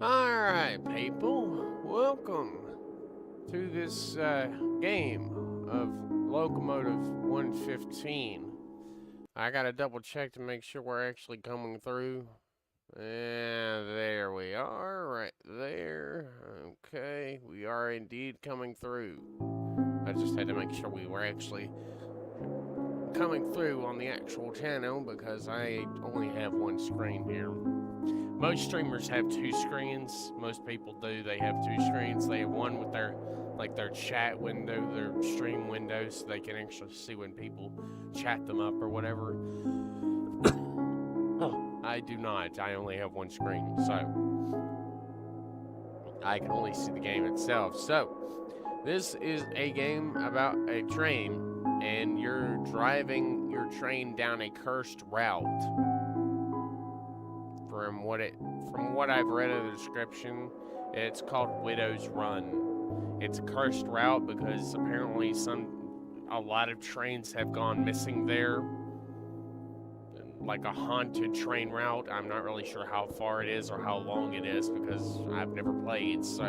Alright, people. Welcome to this game of Locomotive 115. I gotta double check to make sure we're actually coming through. And there we are, right there. Okay, we are indeed coming through. I just had to make sure we were actually coming through on the actual channel because I only have one screen here. Most streamers have two screens. Most people do. They have two screens. They have one with their chat window, their stream window, so they can actually see when people chat them up or whatever. I do not. I only have one screen, so I can only see the game itself. So this is a game about a train, and you're driving your train down a cursed route. From what I've read in the description, it's called Widow's Run. It's a cursed route because apparently a lot of trains have gone missing there. Like a haunted train route. I'm not really sure how far it is or how long it is because I've never played, so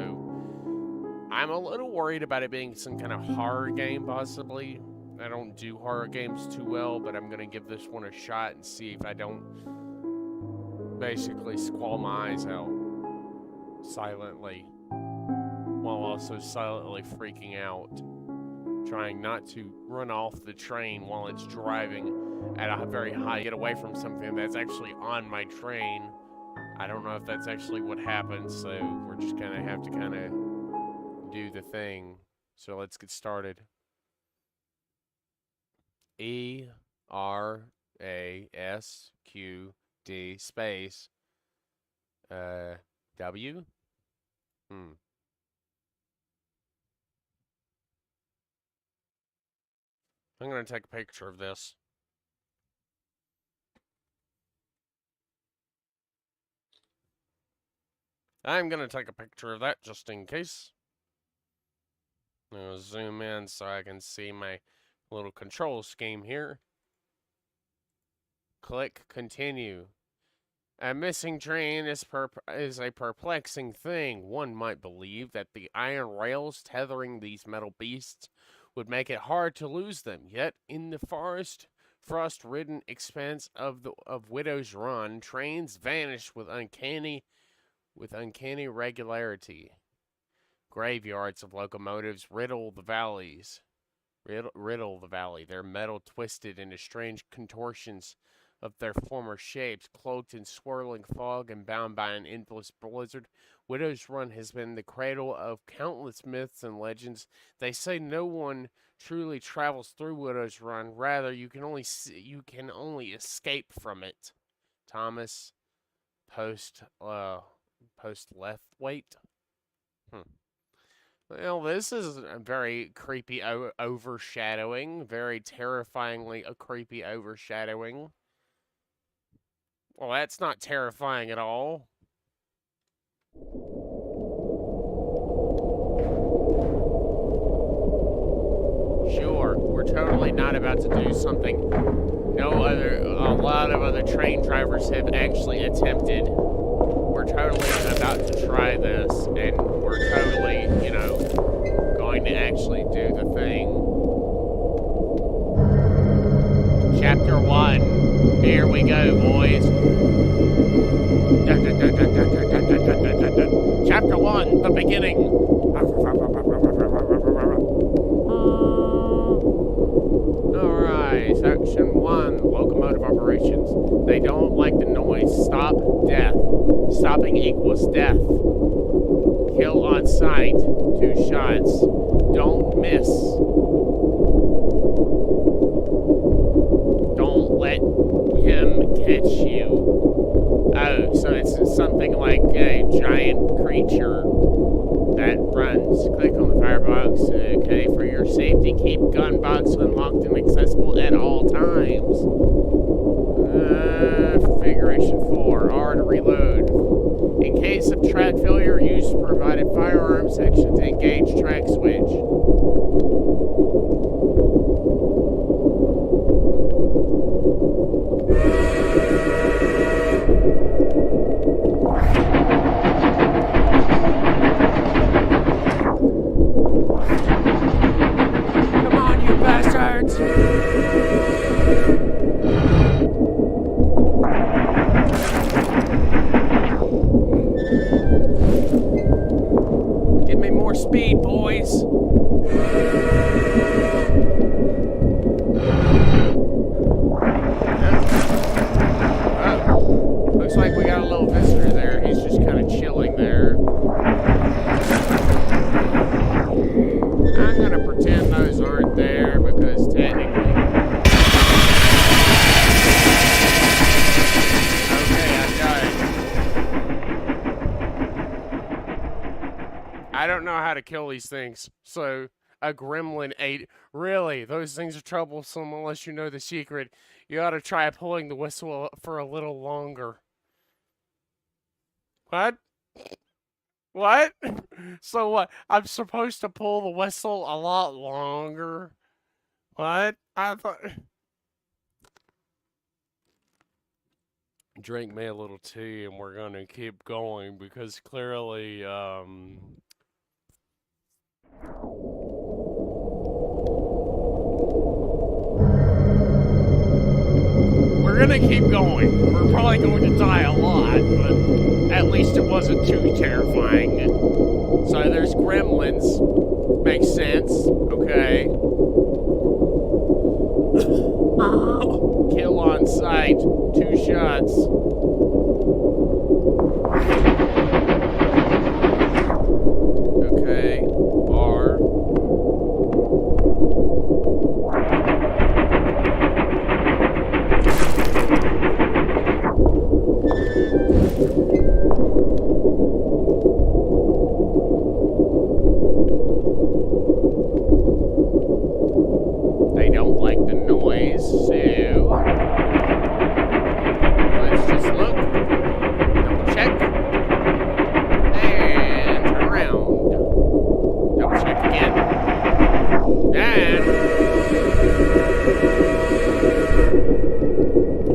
I'm a little worried about it being some kind of horror game possibly. I don't do horror games too well, but I'm gonna give this one a shot and see if I don't basically squall my eyes out silently, while also silently freaking out, trying not to run off the train while it's driving at a very high, get away from something that's actually on my train. I don't know if that's actually what happens, so we're just gonna have to kind of do the thing. So let's get started. ERASQD space W. I'm gonna take a picture of this. I'm gonna take a picture of that just in case. I'm gonna zoom in so I can see my little control scheme here. Click continue. A missing train is a perplexing thing. One might believe that the iron rails tethering these metal beasts would make it hard to lose them. Yet, in the frost-ridden expanse of Widow's Run, trains vanish with uncanny regularity. Graveyards of locomotives riddle the valley. Their metal twisted into strange contortions of their former shapes, cloaked in swirling fog and bound by an endless blizzard. Widow's Run has been the cradle of countless myths and legends. They say no one truly travels through Widow's Run. Rather, you can only escape from it. Thomas Postlethwaite. Well, this is a very creepy overshadowing. Very terrifyingly a creepy overshadowing. Well, that's not terrifying at all. Sure, we're totally not about to do something a lot of other train drivers have actually attempted. We're totally about to try this, and we're totally, going to actually do the thing. Chapter 1. Here we go, boys. Chapter 1, the beginning. Alright, Section 1, locomotive operations. They don't like the noise. Stop, death. Stopping equals death. Kill on sight. 2 shots. Don't miss. Don't let him catch you. Oh, so it's something like a giant creature that runs. Click on the firebox. Okay, for your safety, keep gun box unlocked and accessible at all times. Configuration 4, R to reload. In case of track failure, use provided firearm section to engage track switch. visitor there. He's just kind of chilling there. I'm going to pretend those aren't there because technically... Okay, I got it. I don't know how to kill these things, so a gremlin ate... Really, those things are troublesome unless you know the secret. You ought to try pulling the whistle for a little longer. What? What? So what? I'm supposed to pull the whistle a lot longer? What? I thought... Drink me a little tea and we're gonna keep going because clearly, we're gonna keep going. We're probably going to die a lot, but at least it wasn't too terrifying. So there's gremlins. Makes sense. Okay. Kill on sight. 2 shots. Okay. R. They don't like the noise, so let's just look, double check, and turn around. Double check again, and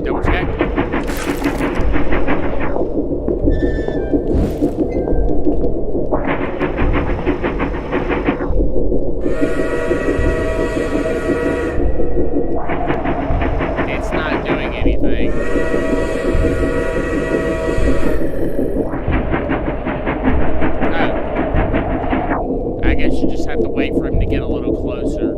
double check. It's not doing anything. Oh. I guess you just have to wait for him to get a little closer.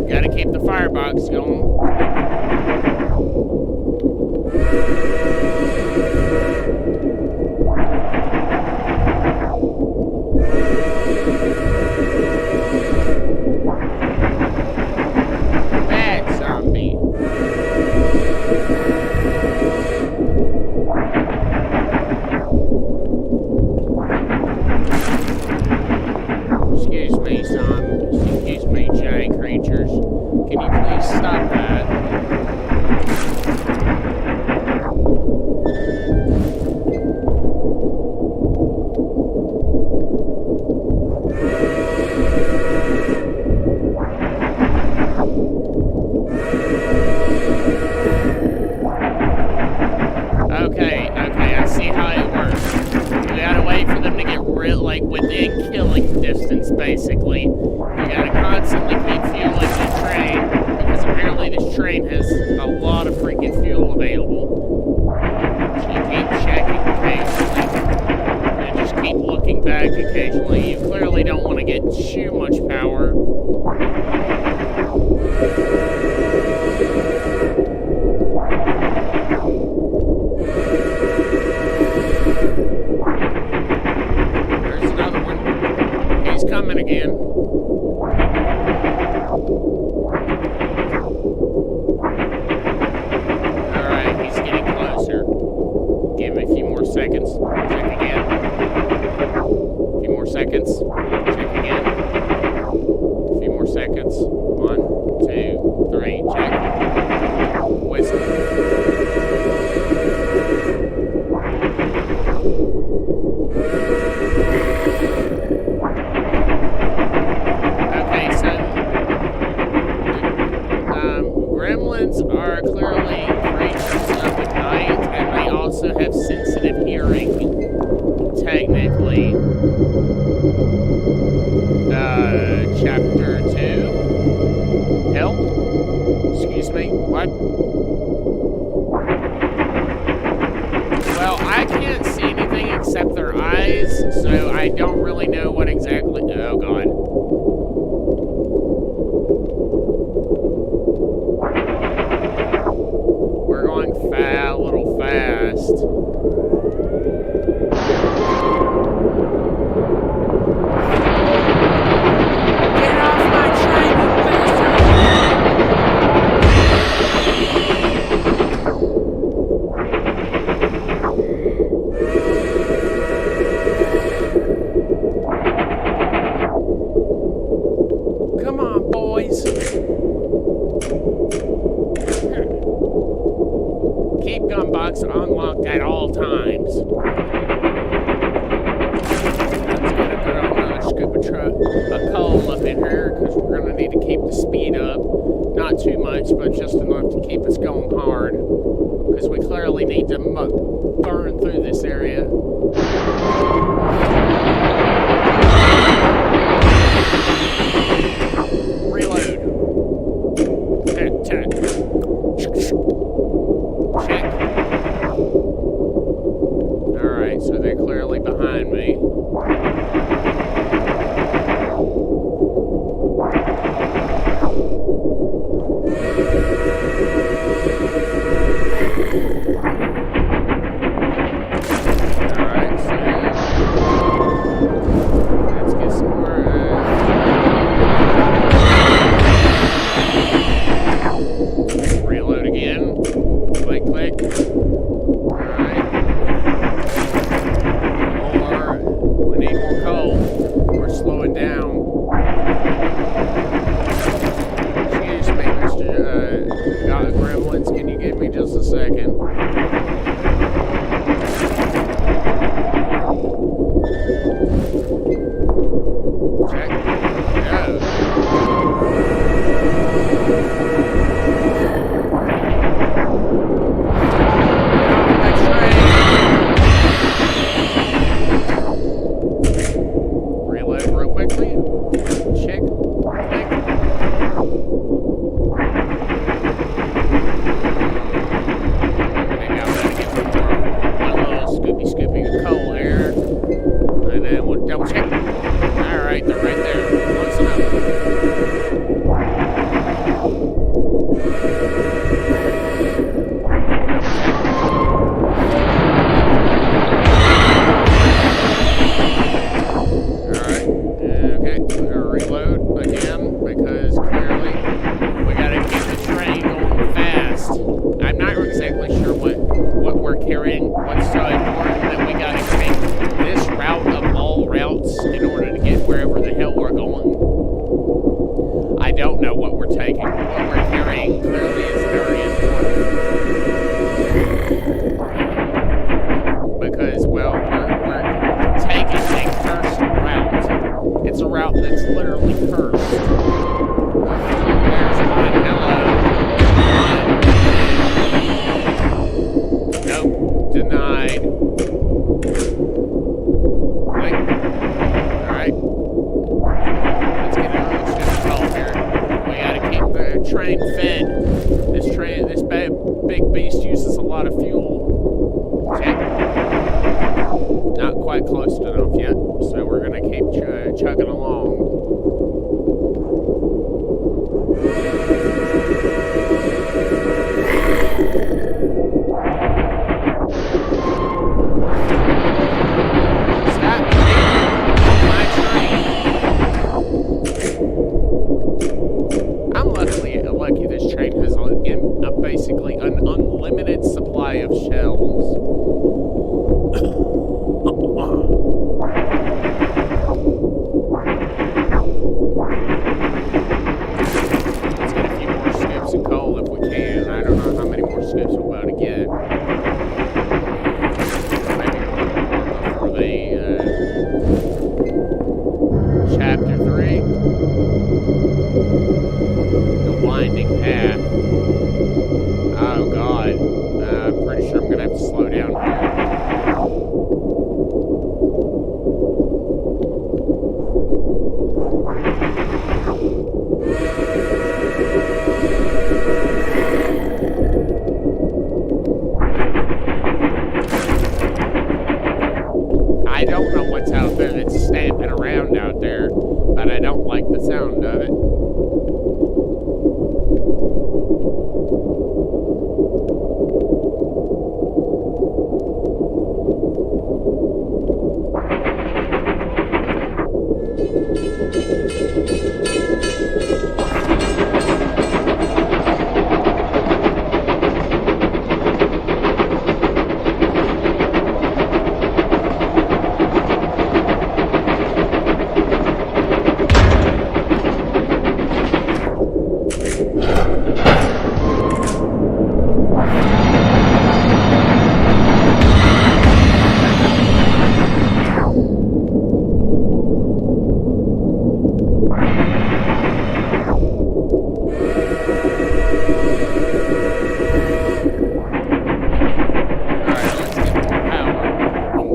Gotta keep the firebox going. Bad zombie. Excuse me, son. Excuse me, giant creatures. Can you please stop that? Okay, I see how it works. You gotta wait for them to get like within killing distance, basically. You gotta constantly keep fueling the train, because apparently this train has a lot of freaking fuel available. So you keep checking occasionally, and just keep looking back occasionally. You clearly don't want to get too much power. There's another one. He's coming again. Alright, he's getting closer. Give him a few more seconds. Check again. A few more seconds. Check again. A few more seconds. 1, 2, 3. Check. Whistle. Okay, so gremlins are clearly creatures of the night, and they also have sensitive hearing, technically. Chapter 2? Help? Excuse me, what? Well, I can't see anything except their eyes, so I don't really know what exactly... Oh, God. much, but just enough to keep us going hard. Because we clearly need to burn through this area. Reload. Check. Alright, so they're clearly behind me.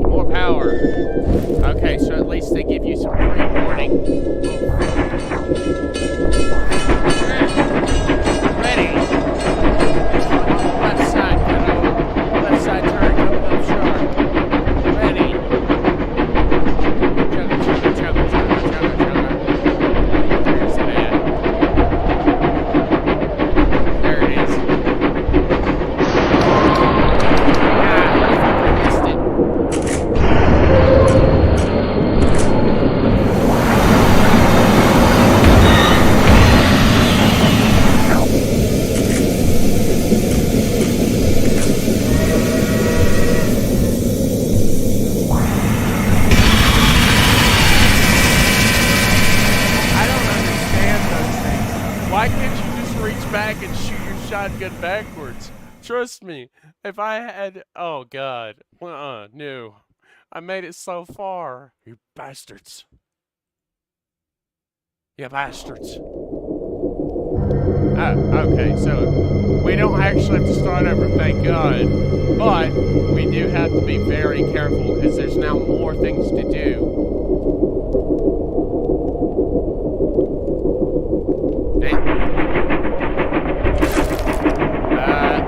More power. Okay, so at least they give you some pre-warning. Ready. Left side, left side turn coming up sharp. Ready. Chugga. Where's it at? There it is. I missed it. Why can't you just reach back and shoot your shotgun backwards? Trust me, if I had... Oh, God. No. I made it so far. You bastards. You bastards. Okay, so we don't actually have to start over, thank God. But we do have to be very careful because there's now more things to do.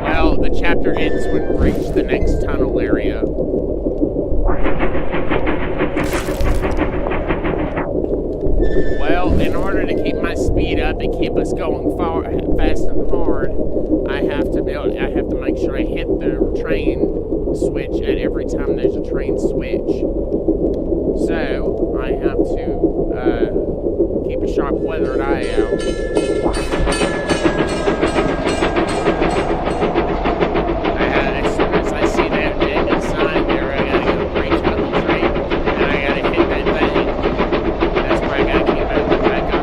Well, the chapter ends when we reach the next tunnel area. Well, in order to keep my speed up and keep us going fast and hard, I have to make sure I hit the train switch at every time there's a train switch. So I have to keep a sharp weathered eye out. As soon as I see that sign there, I gotta go reach out the train, and I gotta hit that thing. That's where I gotta keep it back up.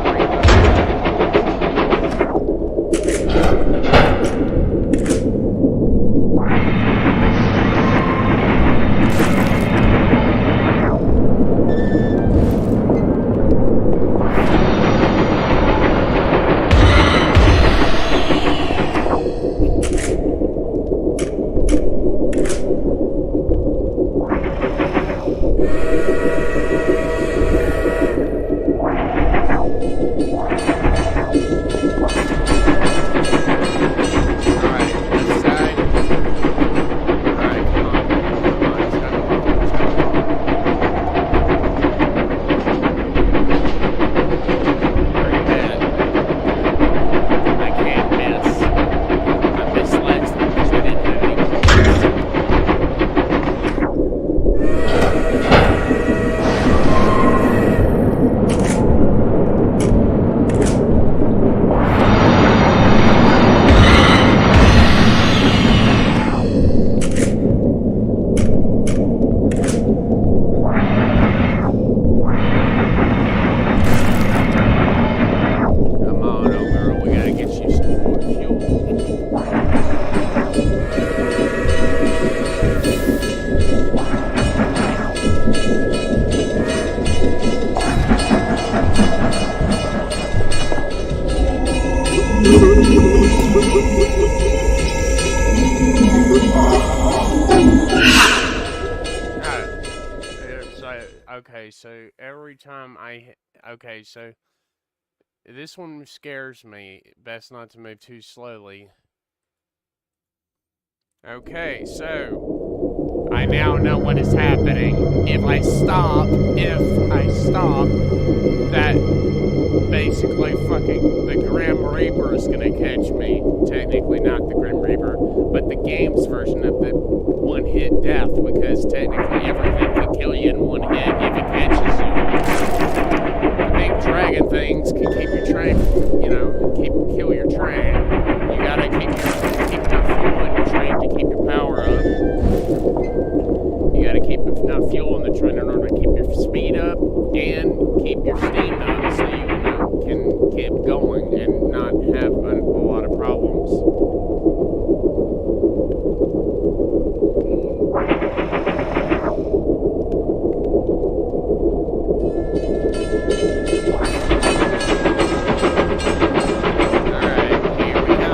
Okay, so every time okay, so this one scares me. Best not to move too slowly. Okay, so I now know what is happening. If I stop, that basically fucking the Grim Reaper is gonna catch me. Technically not the Grim Reaper, but the game's version of the one-hit death, because technically everything can kill you in one hit if it catches you. The big dragon things can keep your train, kill your train. You gotta keep enough fuel in your train to keep your power up. You gotta keep enough fuel in the train in order to keep your speed up and keep your steam up so you can keep going and not have a lot of problems. Alright, here we go.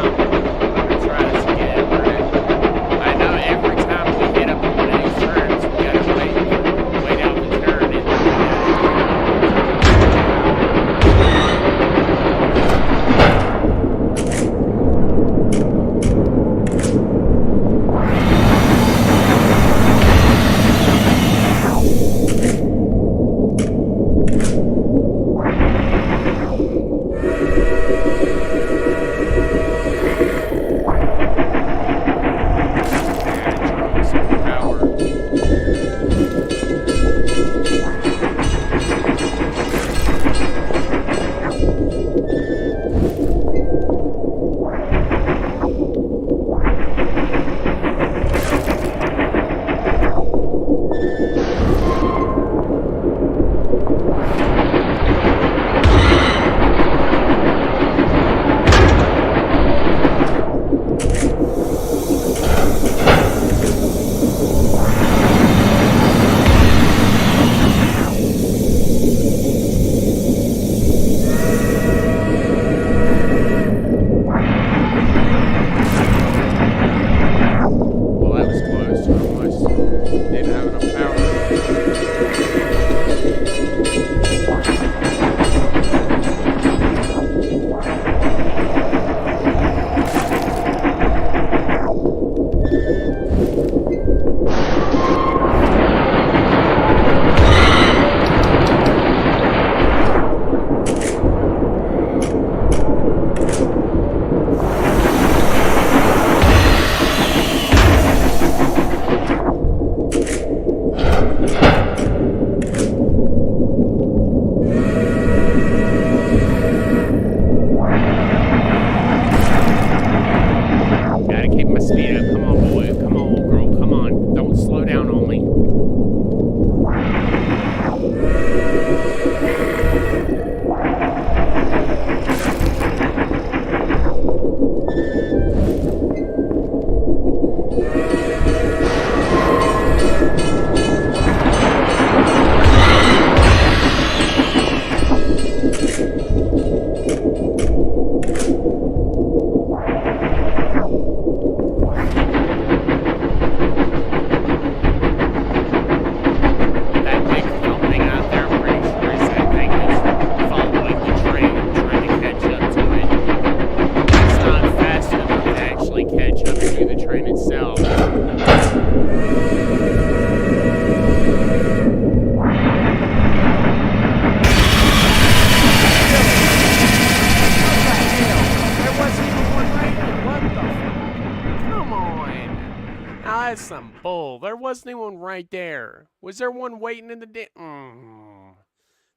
That's some bull. There wasn't anyone right there. Was there one waiting in the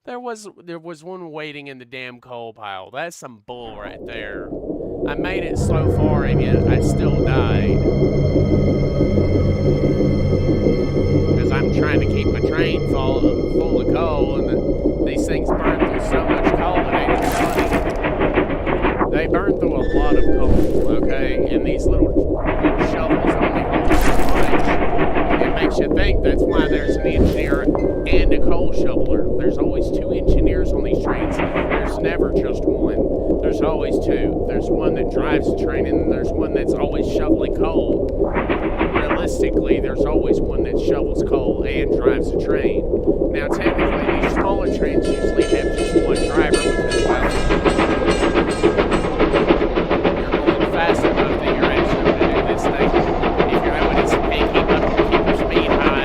There was one waiting in the damn coal pile. That's some bull right there. I made it so far and yet I still died. Because I'm trying to keep my train full of coal, and these things burn through so much coal it ain't funny. They burn through a lot of coal, okay? And these little shovels only hold so much. It makes you think that's why there's an engineer and a coal shoveler. There's always two engineers on these trains. There's never just one. There's always two. There's one that drives the train, and there's one that's always shoveling coal. Realistically, there's always one that shovels coal and drives the train. Now, technically, these smaller trains usually have just one driver because, well, you're going fast enough that you're actually going to do this thing. If you're doing this, you can't keep your speed high.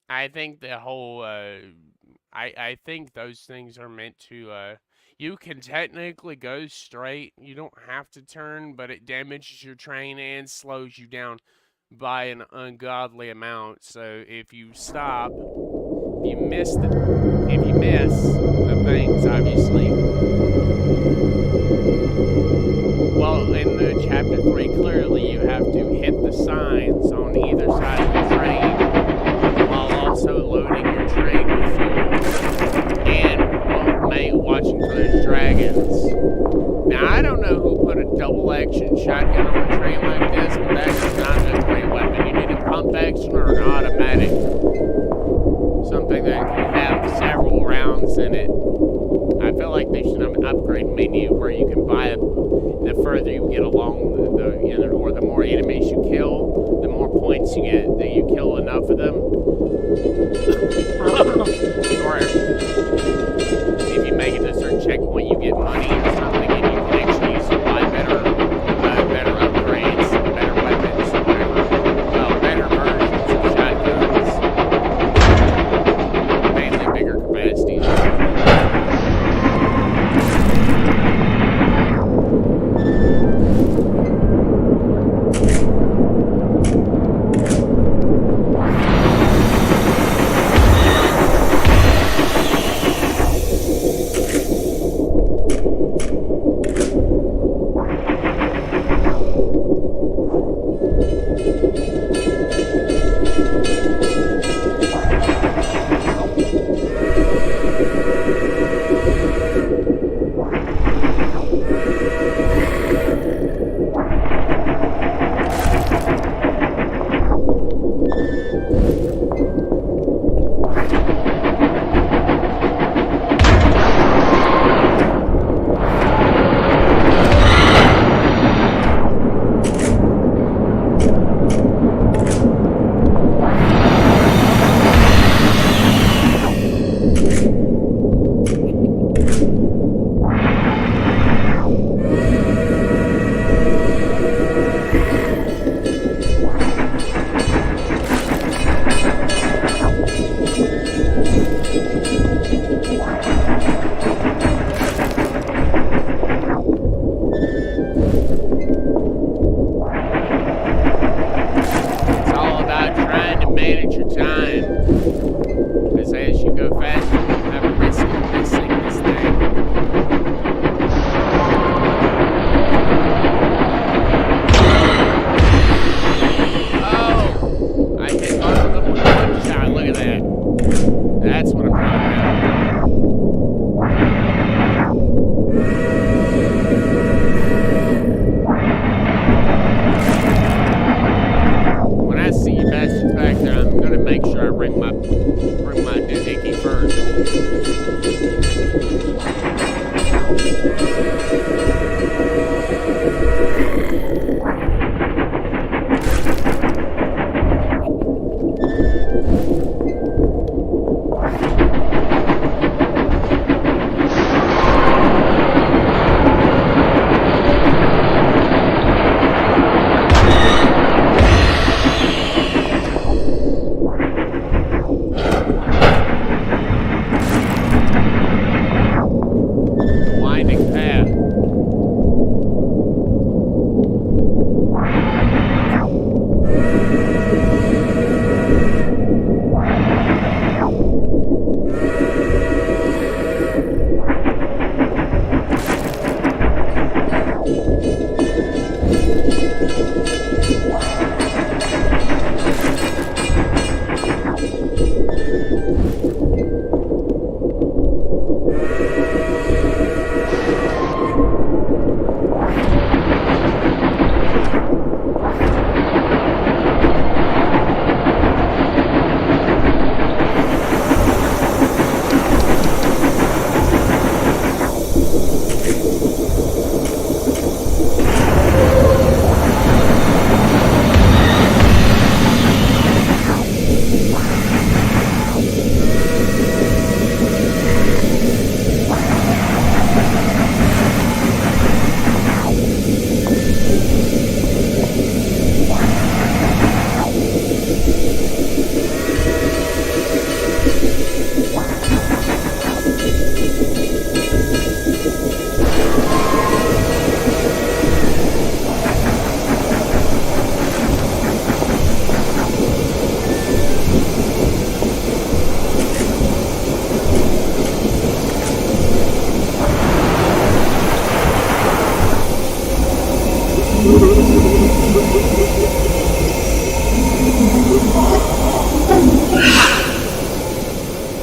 I think the whole, I think those things are meant to, you can technically go straight, you don't have to turn, but it damages your train and slows you down by an ungodly amount. So if you stop, if you miss the things, obviously. Well, in the chapter 3, clearly you have to hit the signs on either side of the train while also loading your train with fuel and watching for those dragons. Now, I don't know who put a double-action shotgun on a train like this, but that is not a great weapon. You need a pump action or an automatic. Something that can have several rounds in it. I feel like they should have an upgrade menu where you can buy it the further you get along, or the more enemies you kill, the more points you get. That you kill enough of them. Or if you make it to a certain checkpoint, you get money or something, and you can actually use to buy better upgrades, better weapons, better versions of shotguns. Mainly bigger capacities.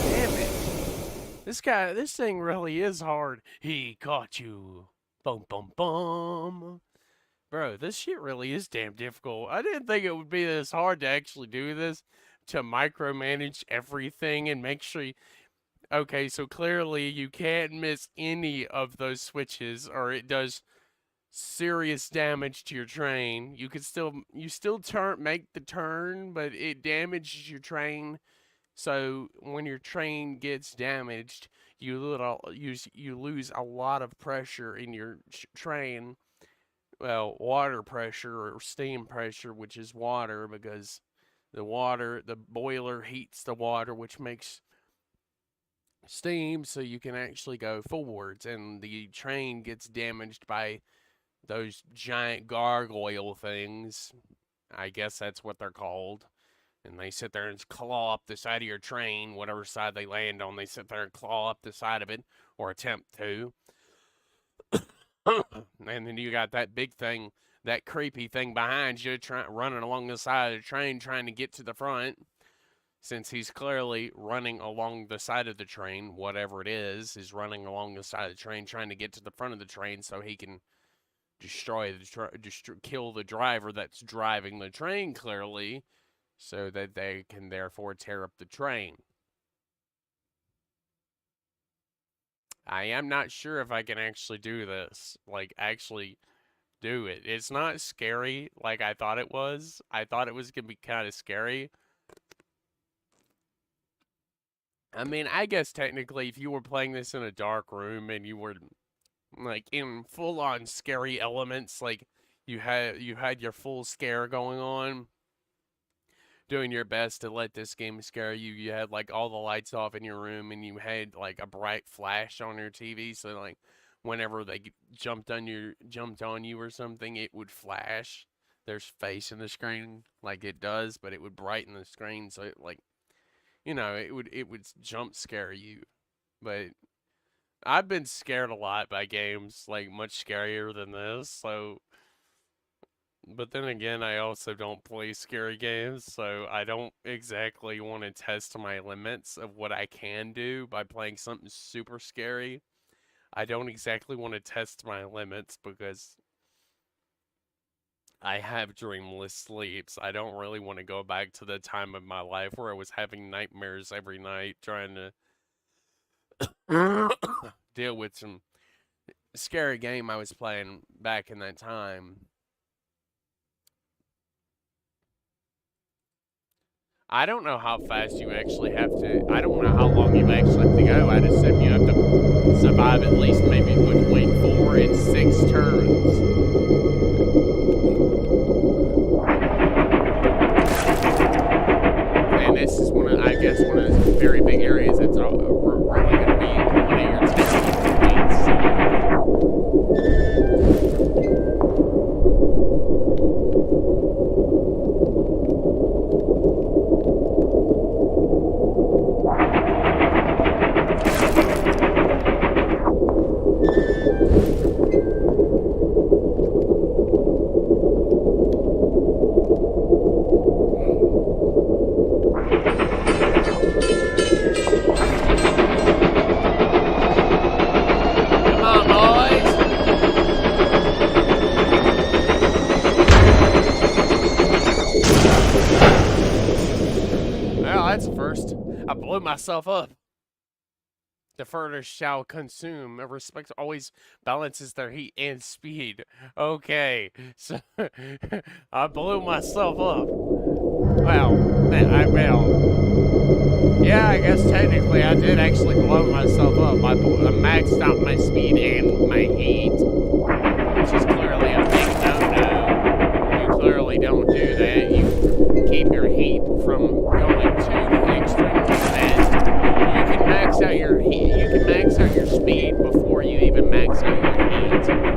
Damn it. This thing really is hard. He caught you. Bum, bum, bum. Bro, this shit really is damn difficult. I didn't think it would be this hard to actually do this, to micromanage everything and make sure you... Okay, so clearly you can't miss any of those switches or it does serious damage to your train. You still make the turn, but it damages your train. So when your train gets damaged, you lose a lot of pressure in your train. Well, water pressure or steam pressure, which is water, because the boiler heats the water, which makes steam, so you can actually go forwards. And the train gets damaged by those giant gargoyle things. I guess that's what they're called. And they sit there and claw up the side of your train, whatever side they land on. They sit there and claw up the side of it, or attempt to. And then you got that big thing, that creepy thing behind you, running along the side of the train, trying to get to the front. Since he's clearly running along the side of the train, whatever it is running along the side of the train, trying to get to the front of the train so he can kill the driver that's driving the train, clearly, so that they can therefore tear up the train. I am not sure if I can actually do this. Like, actually do it. It's not scary like I thought it was. I thought it was going to be kind of scary. I mean, I guess technically if you were playing this in a dark room and you were, like, in full-on scary elements, like, you had your full scare going on, doing your best to let this game scare you. You had, like, all the lights off in your room, and you had, like, a bright flash on your TV, so, like, whenever they jumped on you or something, it would flash their face in the screen, like it does, but it would brighten the screen, so it, like, you know, it would jump scare you. But I've been scared a lot by games, like, much scarier than this, so... But then again, I also don't play scary games, so I don't exactly want to test my limits of what I can do by playing something super scary. I don't exactly want to test my limits because I have dreamless sleeps. I don't really want to go back to the time of my life where I was having nightmares every night trying to deal with some scary game I was playing back in that time. I don't know how fast you actually have to... I don't know how long you actually have to go. I just said you have to survive at least maybe between 4 and 6 turns. And this is I guess, one of those very big areas that's really going to be one of your terrible points. Myself up. The furnace shall consume. Respect always balances their heat and speed. Okay, so I blew myself up. Well, yeah, I guess technically I did actually blow myself up. I maxed out my speed and my heat, which is clearly a big no-no. You clearly don't do that. You keep your heat from going too extremely fast. You can max out your heat. You can max out your speed before you even max out your heat.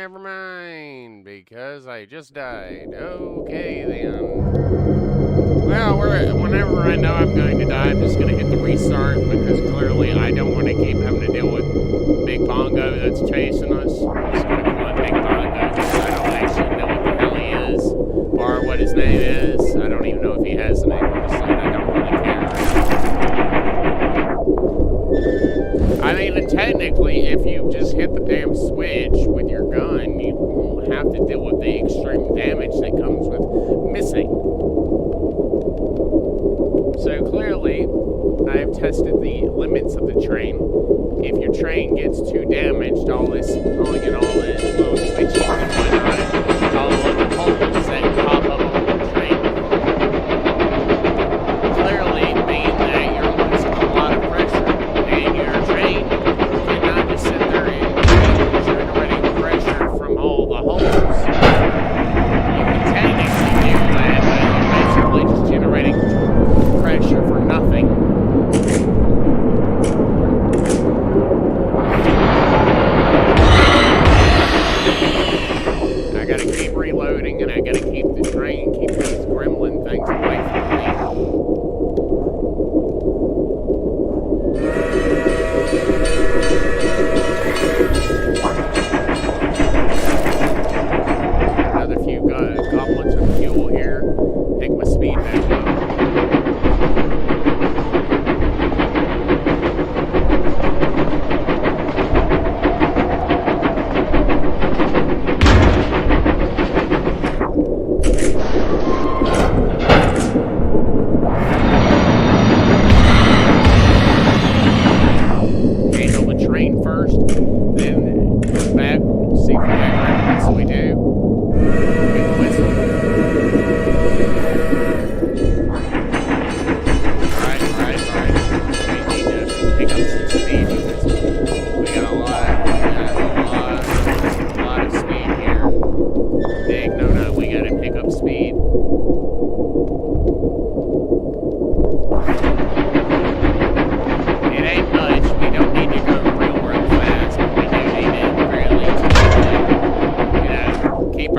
never mind, because I just died. Okay, then. Well, whenever I know I'm going to die, I'm just going to hit the restart, because clearly I don't want to keep having to deal with Big Bongo that's chasing us. I'm just going to call him Big Bongo, because I don't actually know what the hell he is, or what his name is. I don't even know if he has a name, honestly, and I don't really care. I mean, technically, if you just hit the damn switch with your gun, you won't have to deal with the extreme damage that comes with missing. So clearly, I have tested the limits of the train. If your train gets too damaged, all the little switches and whatnot, all the little holes that pop up on the train, clearly mean that you're losing a lot of pressure, and your train cannot just sit there and generating pressure from all the holes. You can technically do that, but you're basically just generating pressure for nothing. I gotta keep reloading, and I gotta keep the train, keep those gremlin things away from me. Another few goblins of fuel here. Take my speed back up. First, then go back, see what else we do. Get the whistle. Right. We need to pick up some speed because we got a lot of speed here. No, we gotta pick up speed. It ain't much. We don't need to go real fast, but we do need it really to, keep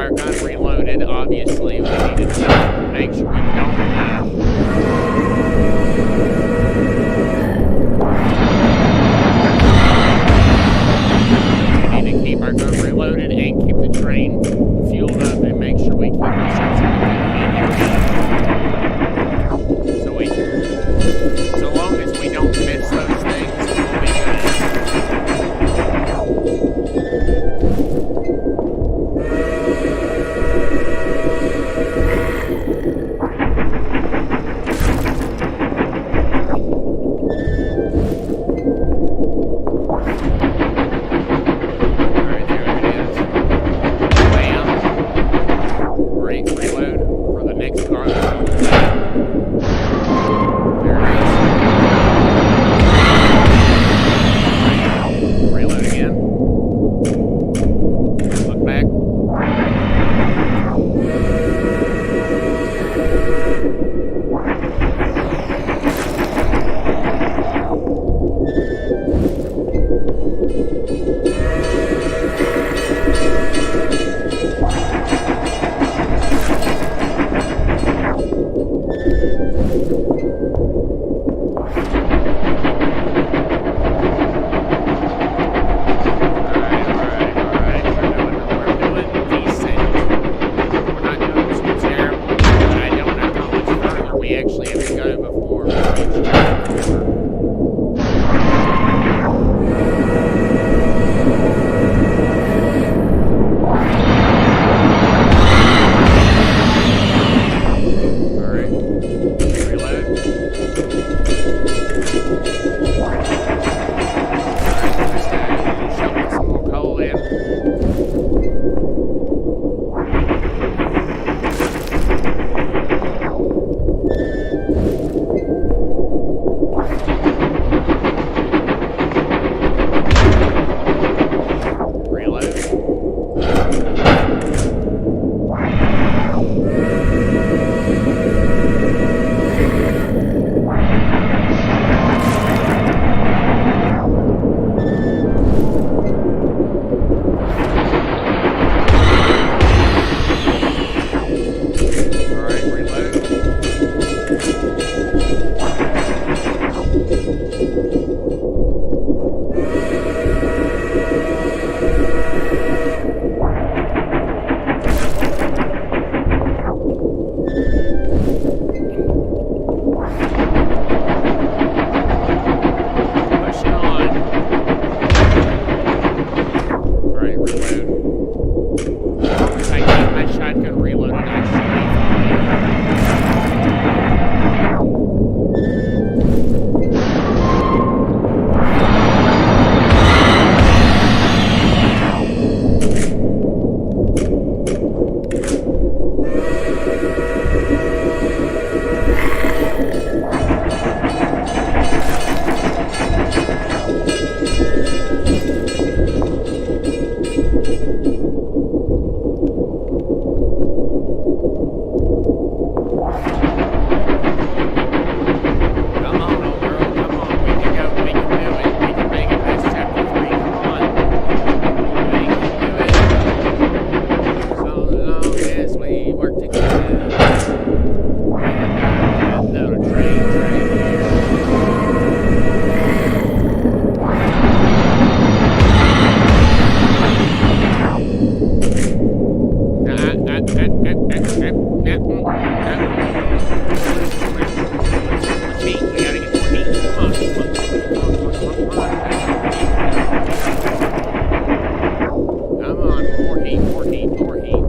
heat, more heat, more heat.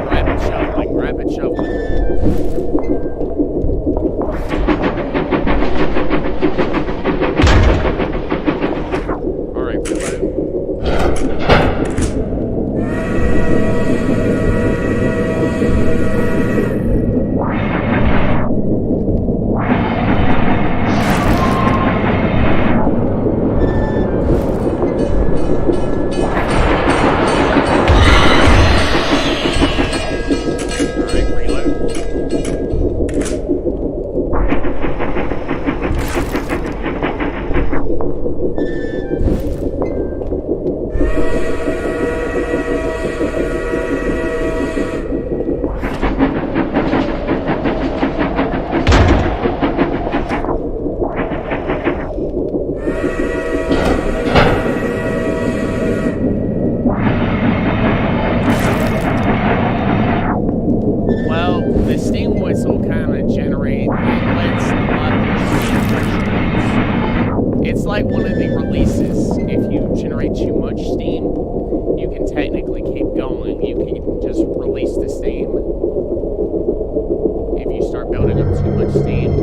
Rapid shuffling, rapid shuffling. Alright, reload. Like one of the releases, if you generate too much steam, you can technically keep going. You can just release the steam. If you start building up too much steam.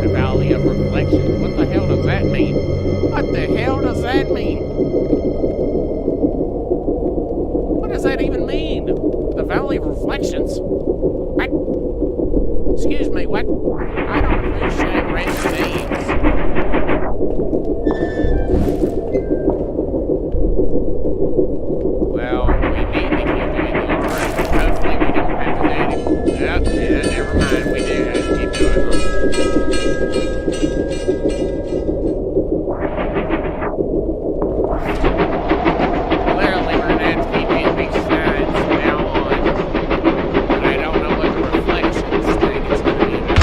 The Valley of Reflections. What the hell does that mean? What the hell does that mean? What does that even mean? The Valley of Reflections? What? Excuse me, what? I don't appreciate random names. Well, we need to keep doing the art. Hopefully we don't have to do it. Yep, yeah, never mind. We do have to keep doing them. Clearly, we're going to have to keep hitting these signs from now on. But I don't know what the reflections thing is going to be about.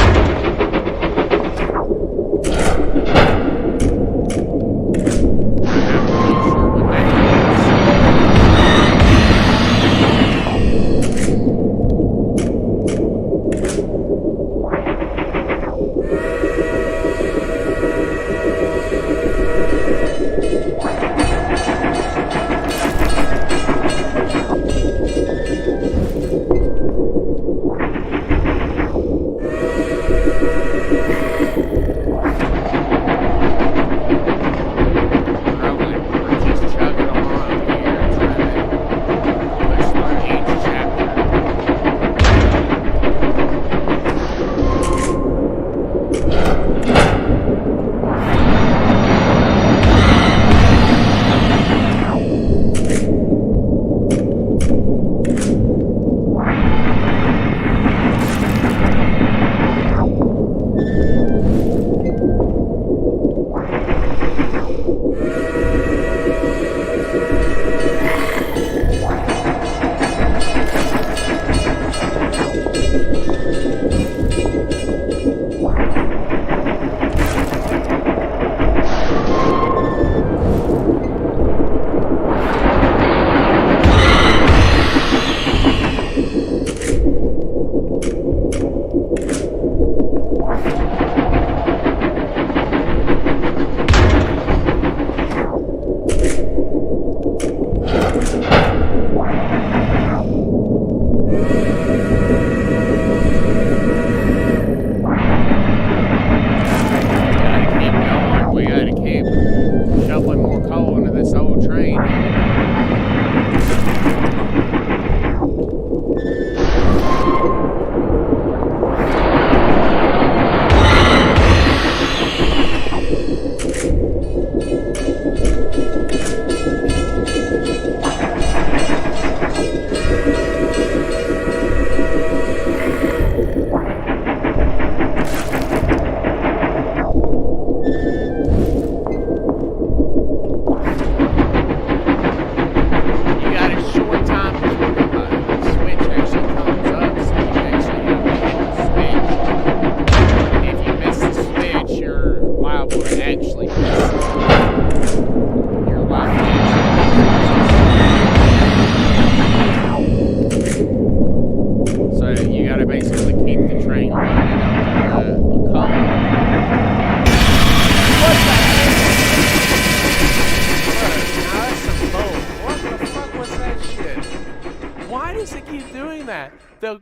Yeah, the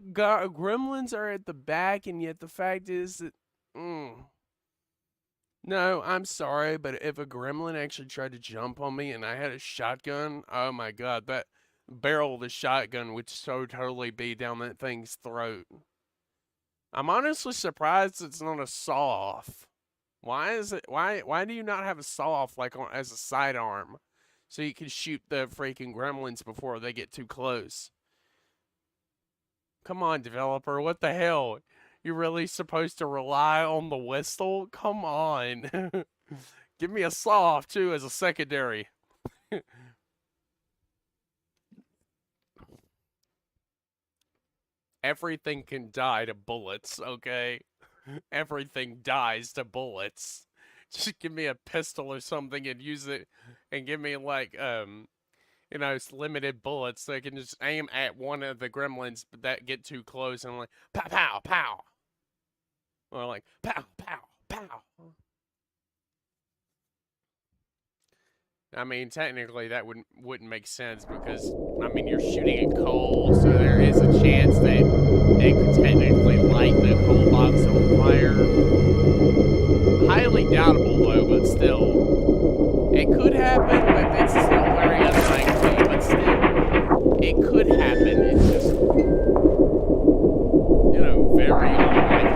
gremlins are at the back, and yet the fact is that. No, I'm sorry, but if a gremlin actually tried to jump on me and I had a shotgun, oh my god, that barrel of the shotgun would so totally be down that thing's throat. I'm honestly surprised it's not a saw-off. Why is it? Why do you not have a saw-off like as a sidearm, so you can shoot the freaking gremlins before they get too close? Come on, developer, what the hell? You're really supposed to rely on the whistle? Come on. Give me a saw-off, too, as a secondary. Everything can die to bullets, okay? Everything dies to bullets. Just give me a pistol or something and use it, and give me, like, you know, it's limited bullets, so I can just aim at one of the gremlins that get too close, and I'm like, pow, pow, pow. Or like, pow, pow, pow. I mean, technically that wouldn't make sense because, I mean, you're shooting at coal, so there is a chance that it could technically light the coal box on fire. Highly doubtable, though, but still. It could happen, but it's still very unlikely, but still. It could happen, it's just, you know, very unlikely.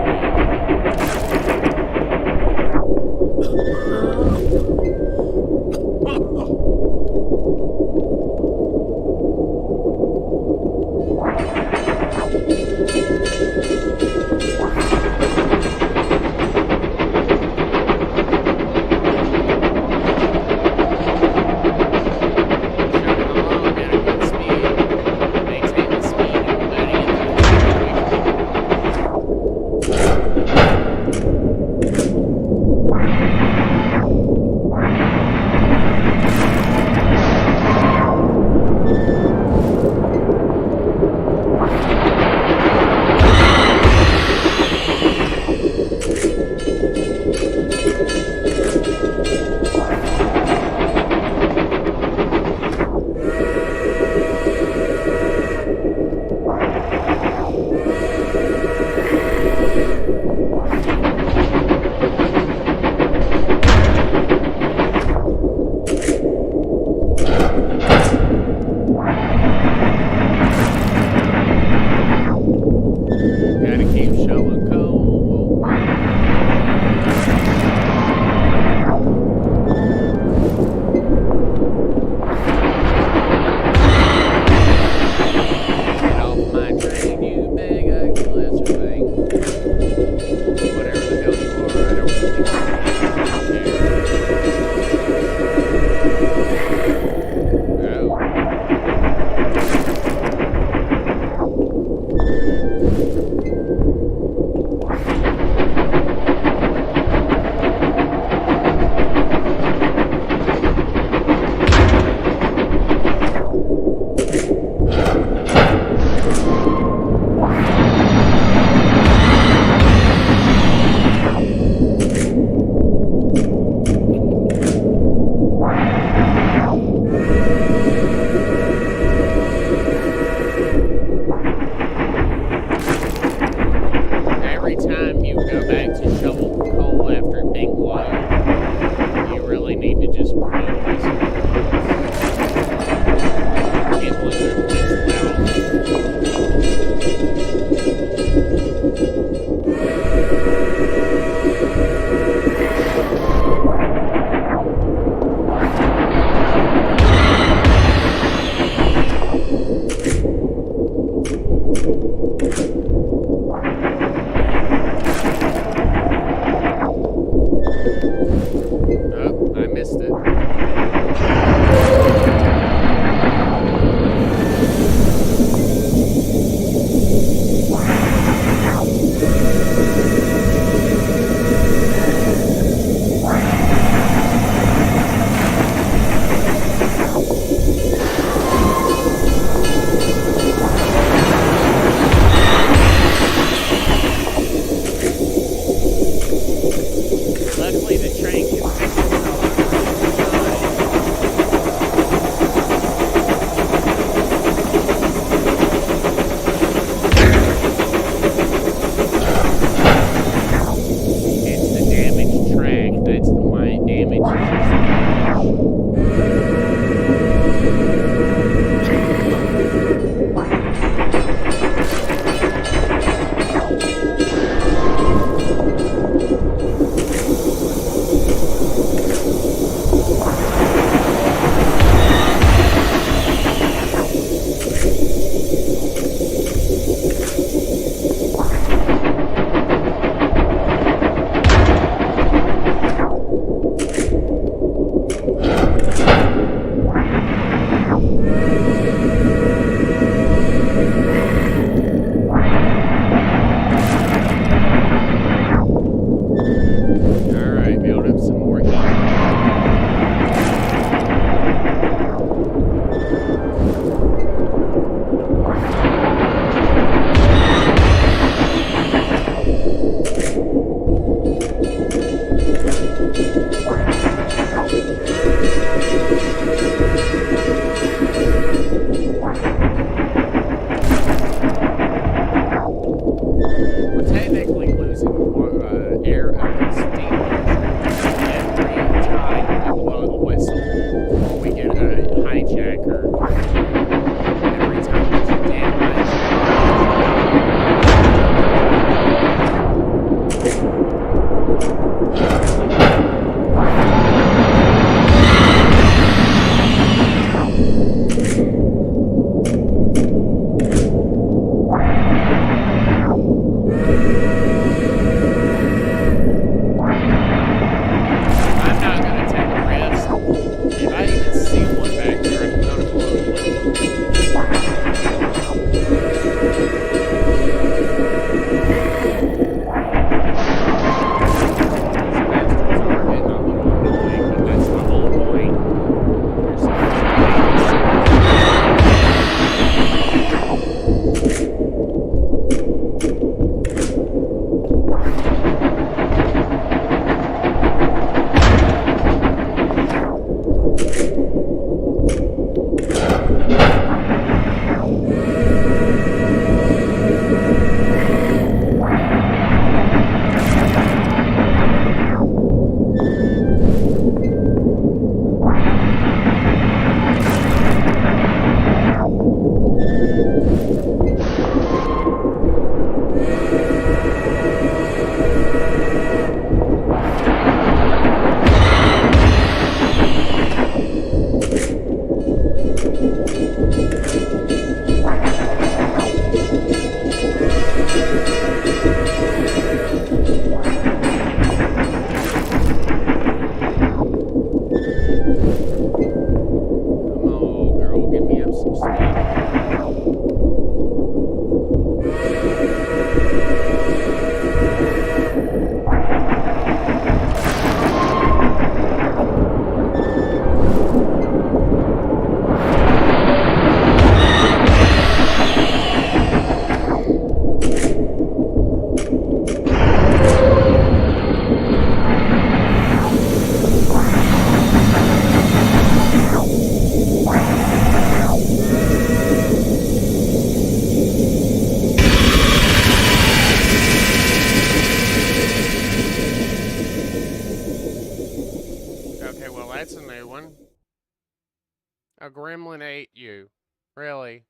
A gremlin ate you. Really?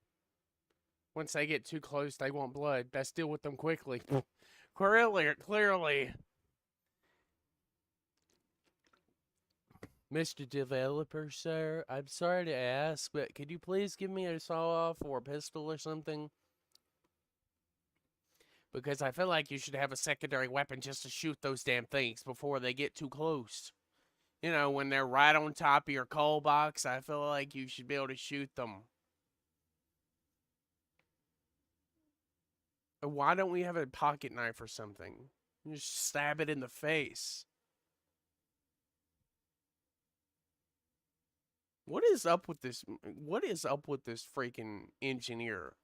Once they get too close, they want blood. Best deal with them quickly. Clearly. Mr. Developer, sir, I'm sorry to ask, but could you please give me a saw-off or a pistol or something? Because I feel like you should have a secondary weapon just to shoot those damn things before they get too close. You know, when they're right on top of your coal box, I feel like you should be able to shoot them. Why don't we have a pocket knife or something? Just stab it in the face. What is up with this? What is up with this freaking engineer?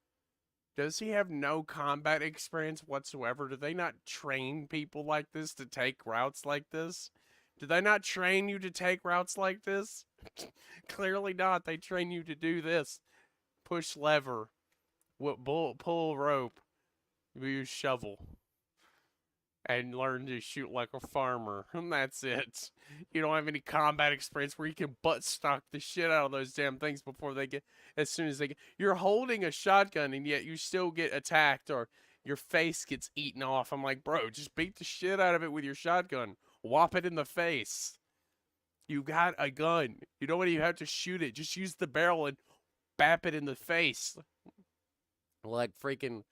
Does he have no combat experience whatsoever? Do they not train people like this to take routes like this? Do they not train you to take routes like this? Clearly not. They train you to do this. Push lever. Pull rope. Use shovel. And learn to shoot like a farmer. And that's it. You don't have any combat experience where you can butt stock the shit out of those damn things before they get, as soon as they get, you're holding a shotgun and yet you still get attacked or your face gets eaten off. I'm like, bro, just beat the shit out of it with your shotgun. Whop it in the face. You got a gun. You don't even have to shoot it. Just use the barrel and bap it in the face. Like freaking,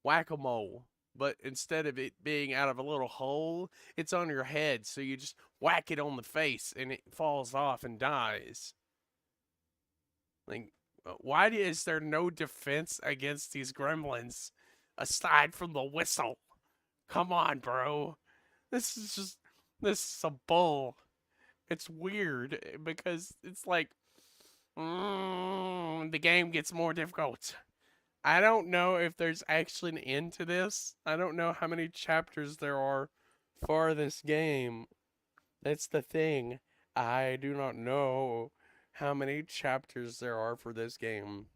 whack-a-mole. But instead of it being out of a little hole, it's on your head. So you just whack it on the face and it falls off and dies. Like, why is there no defense against these gremlins aside from the whistle? Come on, bro. This is a bull. It's weird because it's like, the game gets more difficult. I don't know if there's actually an end to this. I don't know how many chapters there are for this game. That's the thing. I do not know how many chapters there are for this game.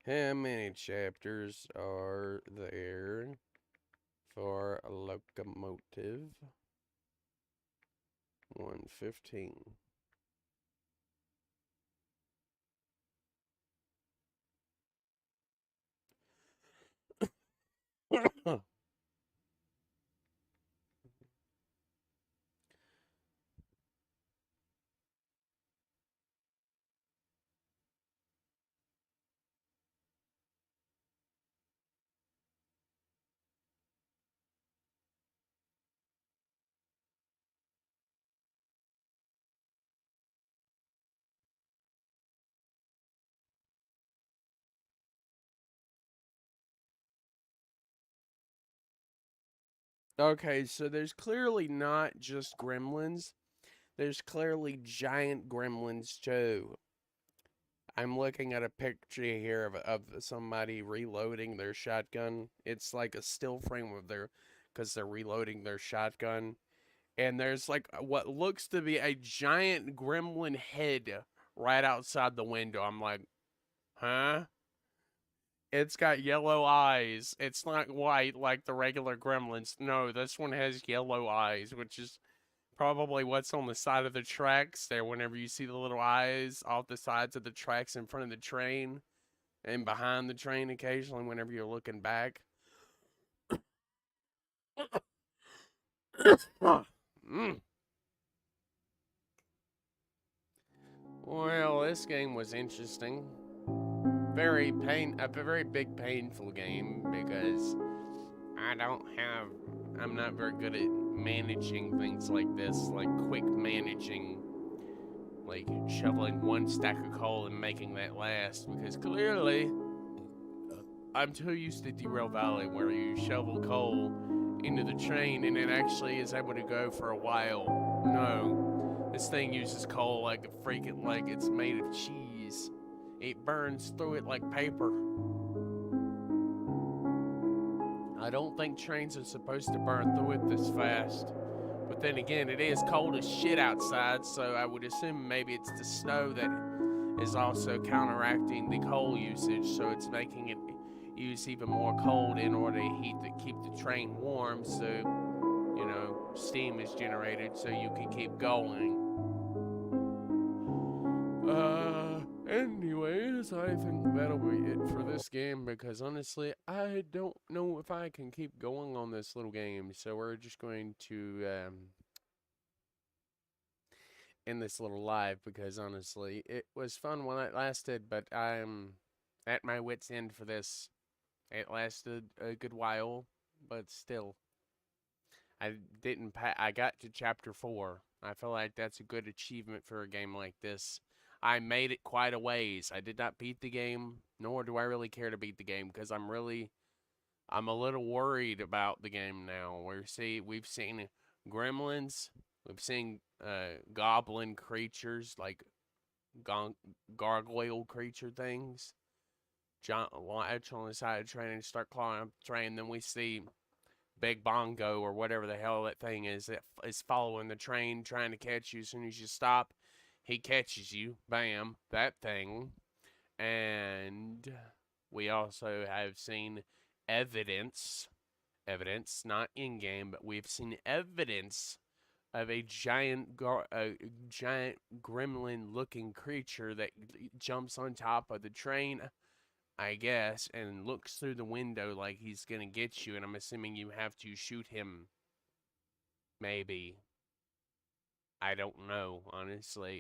How many chapters are there for Locomotive 115? Okay, so there's clearly not just gremlins. There's clearly giant gremlins too. I'm looking at a picture here of somebody reloading their shotgun. It's like a still frame of their, because they're reloading their shotgun. And there's like what looks to be a giant gremlin head right outside the window. I'm like, huh? It's got yellow eyes. It's not white like the regular gremlins. No, this one has yellow eyes, which is probably what's on the side of the tracks there whenever you see the little eyes off the sides of the tracks in front of the train and behind the train occasionally whenever you're looking back. Mm. Well, this game was interesting. A very big painful game because I'm not very good at managing things like this, like quick managing, like shoveling one stack of coal and making that last, because clearly I'm too used to Derail Valley where you shovel coal into the train and it actually is able to go for a while. No, this thing uses coal like a freaking, like it's made of cheese. It burns through it like paper. I don't think trains are supposed to burn through it this fast. But then again, it is cold as shit outside, so I would assume maybe it's the snow that is also counteracting the coal usage, so it's making it use even more coal in order to keep the train warm, so, you know, steam is generated so you can keep going. Anyways, I think that'll be it for this game because honestly, I don't know if I can keep going on this little game. So we're just going to end this little live because honestly, it was fun while it lasted, but I'm at my wit's end for this. It lasted a good while, but still, I didn't. I got to chapter 4. I feel like that's a good achievement for a game like this. I made it quite a ways. I did not beat the game, nor do I really care to beat the game because I'm a little worried about the game now. We've seen gremlins, we've seen goblin creatures like gargoyle creature things. John latch on the side of the train and start clawing up the train. Then we see Big Bongo or whatever the hell that thing is that is following the train, trying to catch you. As soon as you stop, he catches you. Bam, that thing. And we also have seen evidence, not in game, but we've seen evidence of a giant gremlin-looking creature that jumps on top of the train, I guess, and looks through the window like he's gonna get you, and I'm assuming you have to shoot him. Maybe. I don't know, honestly.